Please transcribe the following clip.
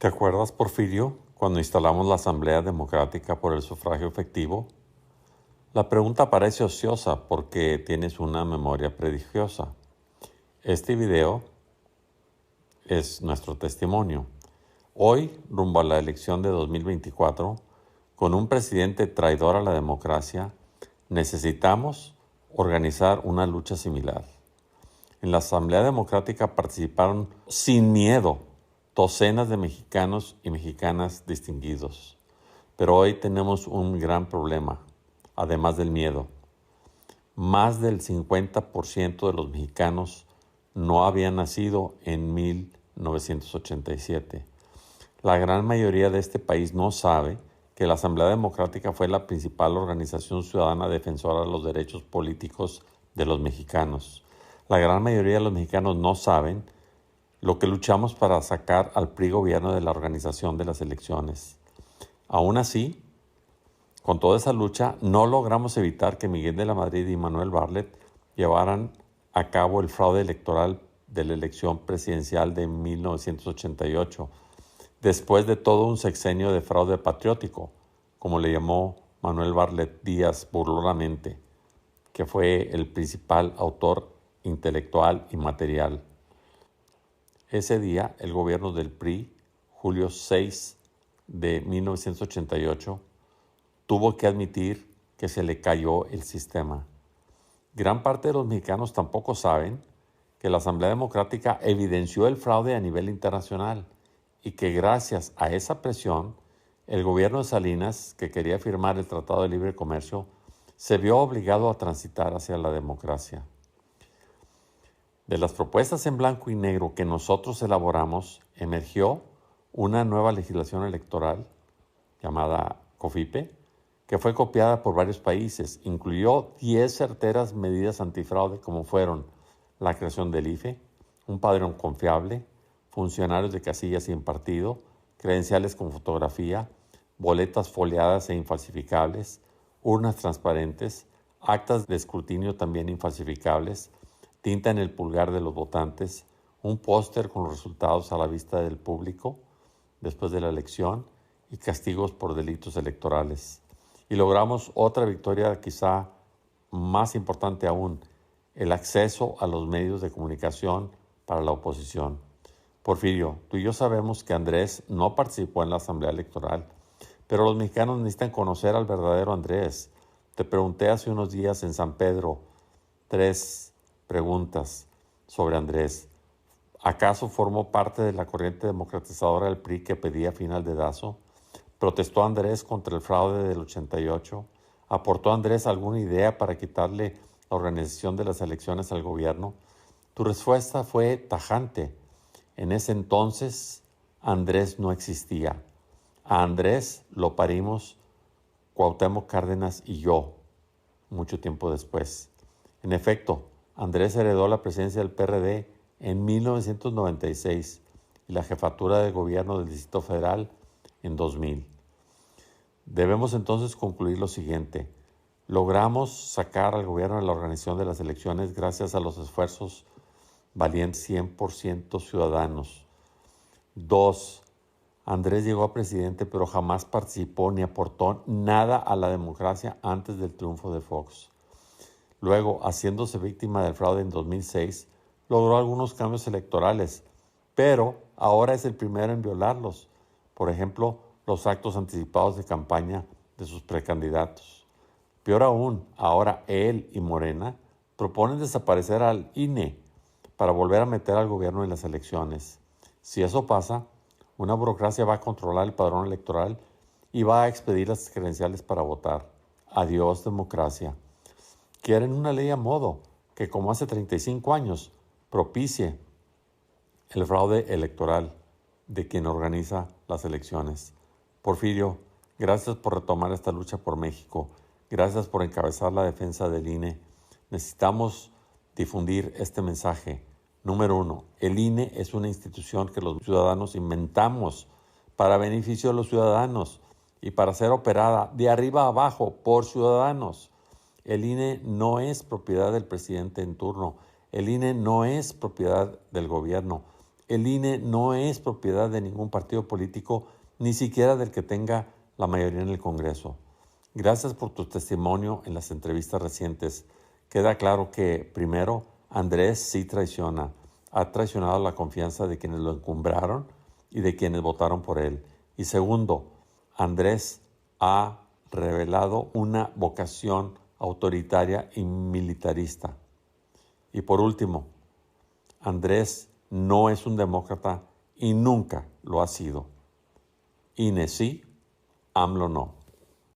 ¿Te acuerdas, Porfirio, cuando instalamos la Asamblea Democrática por el sufragio efectivo? La pregunta parece ociosa porque tienes una memoria prodigiosa. Este video es nuestro testimonio. Hoy, rumbo a la elección de 2024, con un presidente traidor a la democracia, necesitamos organizar una lucha similar. En la Asamblea Democrática participaron sin miedo docenas de mexicanos y mexicanas distinguidos. Pero hoy tenemos un gran problema, además del miedo. Más del 50% de los mexicanos no habían nacido en 1987. La gran mayoría de este país no sabe que la Asamblea Democrática fue la principal organización ciudadana defensora de los derechos políticos de los mexicanos. La gran mayoría de los mexicanos no saben lo que luchamos para sacar al PRI gobierno de la organización de las elecciones. Aún así, con toda esa lucha, no logramos evitar que Miguel de la Madrid y Manuel Bartlett llevaran a cabo el fraude electoral de la elección presidencial de 1988, después de todo un sexenio de fraude patriótico, como le llamó Manuel Bartlett Díaz burlonamente, que fue el principal autor intelectual y material. Ese día, el gobierno del PRI, julio 6 de 1988, tuvo que admitir que se le cayó el sistema. Gran parte de los mexicanos tampoco saben que la Asamblea Democrática evidenció el fraude a nivel internacional y que gracias a esa presión, el gobierno de Salinas, que quería firmar el Tratado de Libre Comercio, se vio obligado a transitar hacia la democracia. De las propuestas en blanco y negro que nosotros elaboramos, emergió una nueva legislación electoral llamada COFIPE, que fue copiada por varios países. Incluyó 10 certeras medidas antifraude, como fueron la creación del IFE, un padrón confiable, funcionarios de casillas sin partido, credenciales con fotografía, boletas foliadas e infalsificables, urnas transparentes, actas de escrutinio también infalsificables, tinta en el pulgar de los votantes, un póster con los resultados a la vista del público después de la elección y castigos por delitos electorales. Y logramos otra victoria quizá más importante aún, el acceso a los medios de comunicación para la oposición. Porfirio, tú y yo sabemos que Andrés no participó en la Asamblea Electoral, pero los mexicanos necesitan conocer al verdadero Andrés. Te pregunté hace unos días en San Pedro 3 preguntas sobre Andrés. ¿Acaso formó parte de la corriente democratizadora del PRI que pedía fin al dedazo? ¿Protestó Andrés contra el fraude del 88? ¿Aportó Andrés alguna idea para quitarle la organización de las elecciones al gobierno? Tu respuesta fue tajante. En ese entonces, Andrés no existía. A Andrés lo parimos Cuauhtémoc Cárdenas y yo, mucho tiempo después. En efecto, Andrés heredó la presidencia del PRD en 1996 y la jefatura de gobierno del Distrito Federal en 2000. Debemos entonces concluir lo siguiente. Logramos sacar al gobierno de la organización de las elecciones gracias a los esfuerzos valientes 100% ciudadanos. 2. Andrés llegó a presidente pero jamás participó ni aportó nada a la democracia antes del triunfo de Fox. Luego, haciéndose víctima del fraude en 2006, logró algunos cambios electorales, pero ahora es el primero en violarlos. Por ejemplo, los actos anticipados de campaña de sus precandidatos. Peor aún, ahora él y Morena proponen desaparecer al INE para volver a meter al gobierno en las elecciones. Si eso pasa, una burocracia va a controlar el padrón electoral y va a expedir las credenciales para votar. Adiós, democracia. Quieren una ley a modo que, como hace 35 años, propicie el fraude electoral de quien organiza las elecciones. Porfirio, gracias por retomar esta lucha por México. Gracias por encabezar la defensa del INE. Necesitamos difundir este mensaje. Número 1. El INE es una institución que los ciudadanos inventamos para beneficio de los ciudadanos y para ser operada de arriba a abajo por ciudadanos. El INE no es propiedad del presidente en turno. El INE no es propiedad del gobierno. El INE no es propiedad de ningún partido político, ni siquiera del que tenga la mayoría en el Congreso. Gracias por tu testimonio en las entrevistas recientes. Queda claro que, primero, Andrés sí traiciona. Ha traicionado la confianza de quienes lo encumbraron y de quienes votaron por él. Y segundo, Andrés ha revelado una vocación autoritaria y militarista. Y por último, Andrés no es un demócrata y nunca lo ha sido. INE sí, AMLO no.